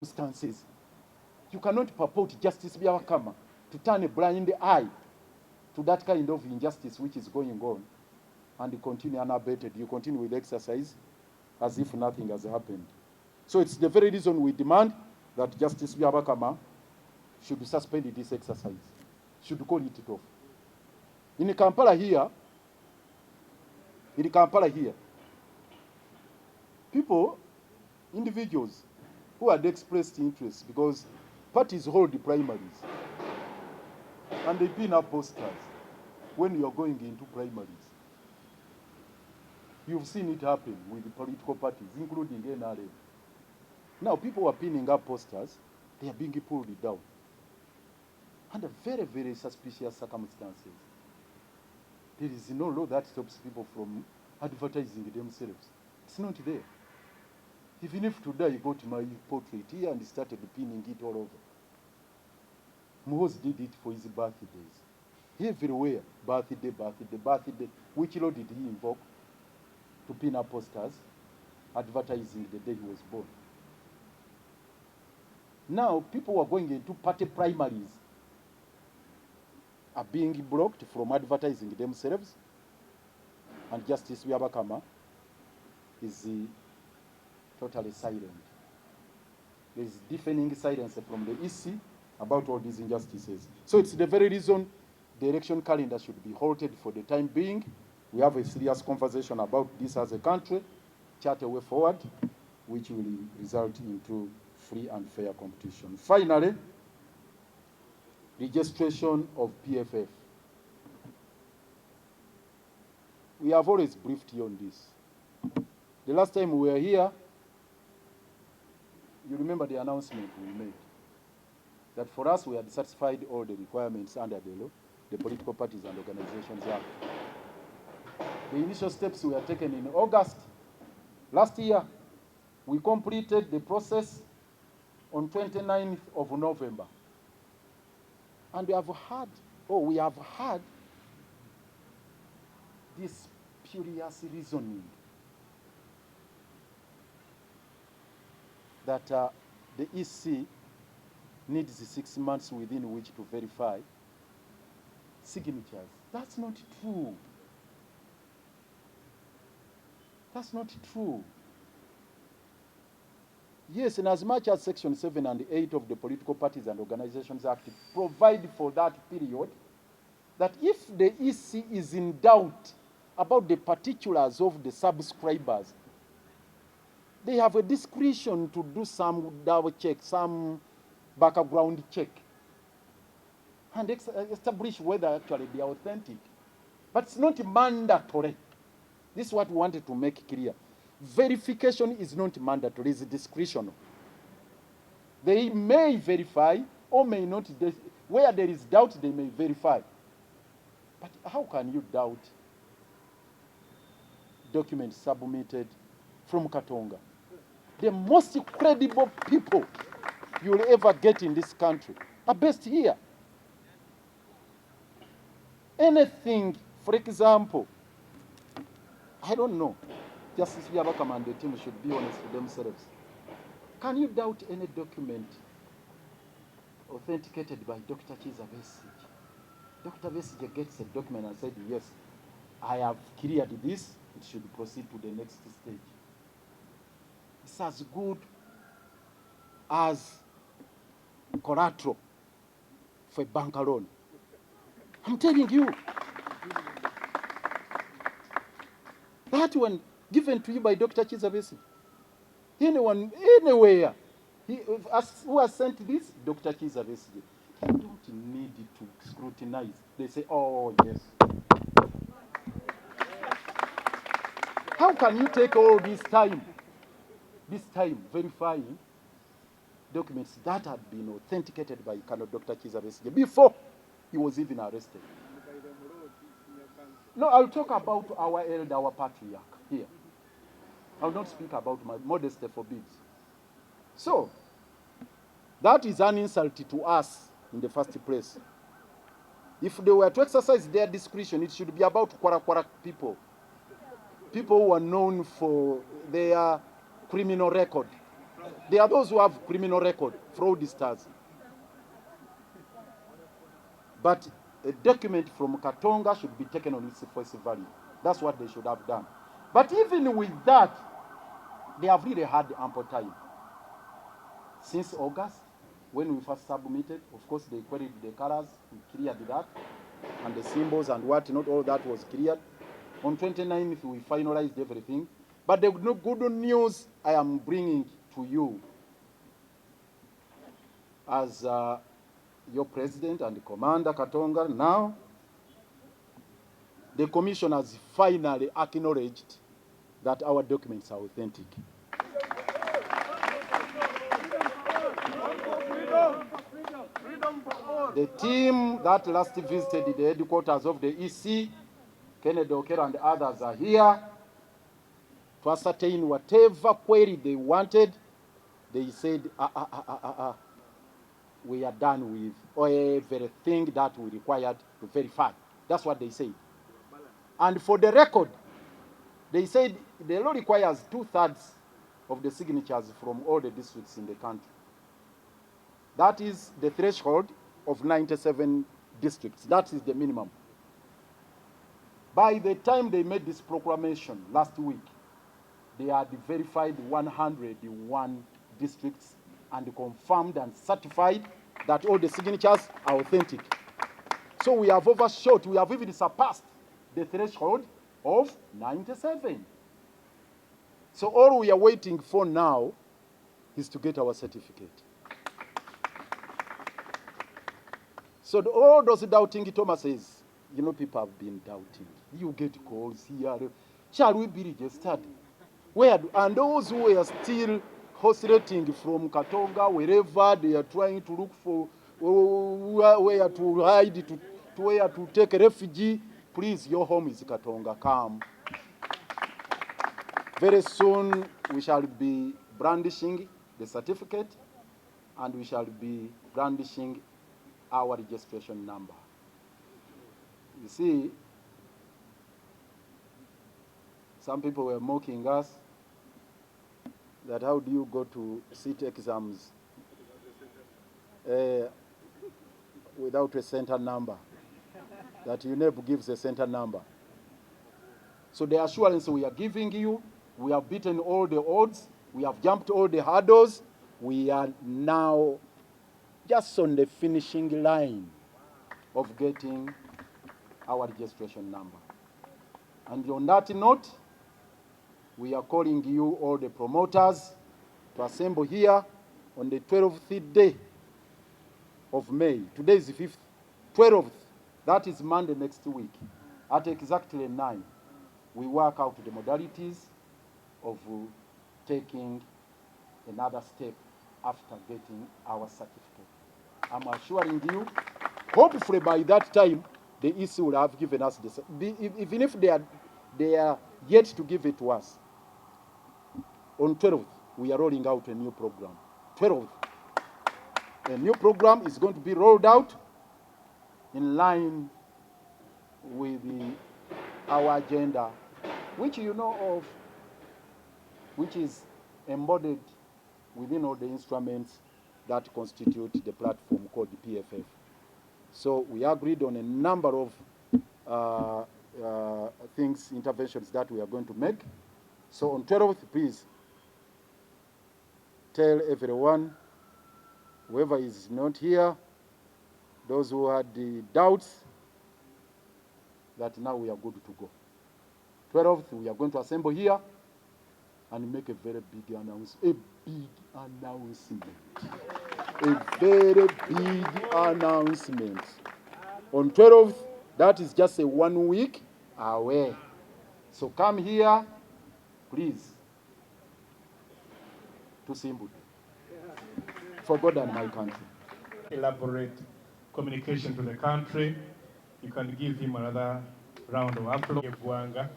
circumstances. You cannot purport Justice Byabakama to turn a blind eye to that kind of injustice which is going on and continue unabated. You continue with exercise as if nothing has happened. So it's the very reason we demand that Justice Byabakama should suspend this exercise, should call it off. In Kampala here, people, individuals who had expressed interest, because parties hold the primaries and they pin up posters when you're going into primaries. You've seen it happen with the political parties, including NRM. Now people are pinning up posters, they are being pulled down under very, very suspicious circumstances. There is no law that stops people from advertising themselves. It's not there. Even if today you got my portrait here and started pinning it all over. Muhoozi did it for his birthdays. Everywhere, birthday. Which law did he invoke to pin up posters advertising the day he was born? Now, people who are going into party primaries are being blocked from advertising themselves, and Justice Byabakama is totally silent. There is deafening silence from the EC about all these injustices. So it's the very reason the election calendar should be halted for the time being. We have a serious conversation about this as a country, chart a way forward, which will result into free and fair competition. Finally, registration of PFF. We have always briefed you on this. The last time we were here, you remember the announcement we made that for us we had satisfied all the requirements under the law, the Political Parties and Organizations Act. The initial steps were taken in August last year. We completed the process on 29th of November. And we have had this spurious reasoning that the EC needs 6 months within which to verify signatures. That's not true. That's not true. Yes, and as much as Section 7 and 8 of the Political Parties and Organizations Act provide for that period, that if the EC is in doubt about the particulars of the subscribers, they have a discretion to do some double check, some background check, and establish whether actually they are authentic. But it's not mandatory. This is what we wanted to make clear. Verification is not mandatory, it's discretional. They may verify or may not. Where there is doubt, they may verify. But how can you doubt documents submitted from Katonga? The most credible people you'll ever get in this country are based here. Anything, for example, I don't know, Justice Byabakama and the team should be honest with themselves. Can you doubt any document authenticated by Dr. Kiza Besigye? Dr. Besigye gets a document and said, yes, I have cleared this, it should proceed to the next stage. It's as good as collateral for a bank loan. I'm telling you. That one given to you by Dr. Kiza Besigye. Anyone, anywhere, who has sent this? Dr. Kiza Besigye. They don't need to scrutinize. They say, oh, yes. How can you take all this time verifying documents that had been authenticated by Dr. Kiza Besigye before he was even arrested? No, I'll talk about our elder, our patriarch here. I'll not speak about my modesty forbids. So, that is an insult to us in the first place. If they were to exercise their discretion, it should be about Kwara people. People who are known for their criminal record. There are those who have criminal record, fraudsters. But a document from Katonga should be taken on its face value. That's what they should have done. But even with that, they have really had ample time. Since August, when we first submitted, of course they queried the colors, we cleared that, and the symbols and what, not all that was cleared. On 29th, we finalized everything. But the good news I am bringing to you as your president and commander, Katonga, now the commission has finally acknowledged that our documents are authentic. The team that last visited the headquarters of the EC, Kennedy Okero and others are here to ascertain whatever query they wanted. They said, we are done with everything that we required to verify. That's what they said. And for the record, they said the law requires 2/3 of the signatures from all the districts in the country. That is the threshold of 97 districts. That is the minimum. By the time they made this proclamation last week, they had verified 101 districts and confirmed and certified that all the signatures are authentic. So we have overshot, we have even surpassed the threshold of 97. So all we are waiting for now is to get our certificate. So all those doubting Thomases, you know, people have been doubting. You get calls here. Shall we be registered? And those who are still oscillating from Katonga, wherever they are trying to look for where to hide, to where to take a refugee, please, your home is Katonga. Come. Very soon we shall be brandishing the certificate, and we shall be brandishing our registration number. You see, some people were mocking us that how do you go to sit exams without a center number, that UNEP gives a center number. So the assurance we are giving you, we have beaten all the odds, we have jumped all the hurdles, we are now just on the finishing line of getting our registration number. And on that note, we are calling you, all the promoters, to assemble here on the 12th day of May. Today is the 5th. 12th, that is Monday next week, at exactly 9. We work out the modalities of taking another step after getting our certificate. I'm assuring you, hopefully by that time, the EC will have given us this. Even if they are yet to give it to us. On 12th, we are rolling out a new program. 12th, a new program is going to be rolled out in line with our agenda, which you know of, which is embodied within all the instruments that constitute the platform called the PFF. So we agreed on a number of things, interventions that we are going to make. So on 12th, please tell everyone, whoever is not here, those who had the doubts, that now we are good to go. 12th, we are going to assemble here and make a very big announcement. A very big announcement. On 12th, that is just a 1 week away. So come here, please, to Simbu, for God and my country. Elaborate communication to the country. You can give him another round of applause.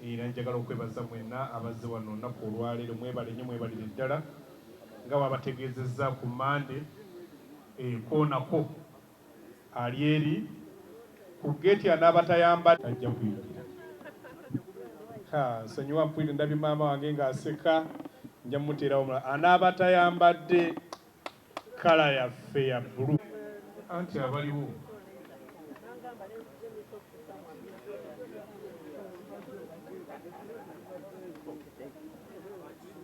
Era njagala okwebaza mwenna abazze wano olunaku olwaleero, mwebale nnyo, mwebalire ddala nga wabategeezezza ku Mande koonako ali eri ku geeti anaabatayambadde ajja kuyingira. Nsonyiwa mpwire ndabye maama wange ng'aseka nja muteerawo mulala anaaba tayambadde kala yaffe ya bbulu anti abaliwo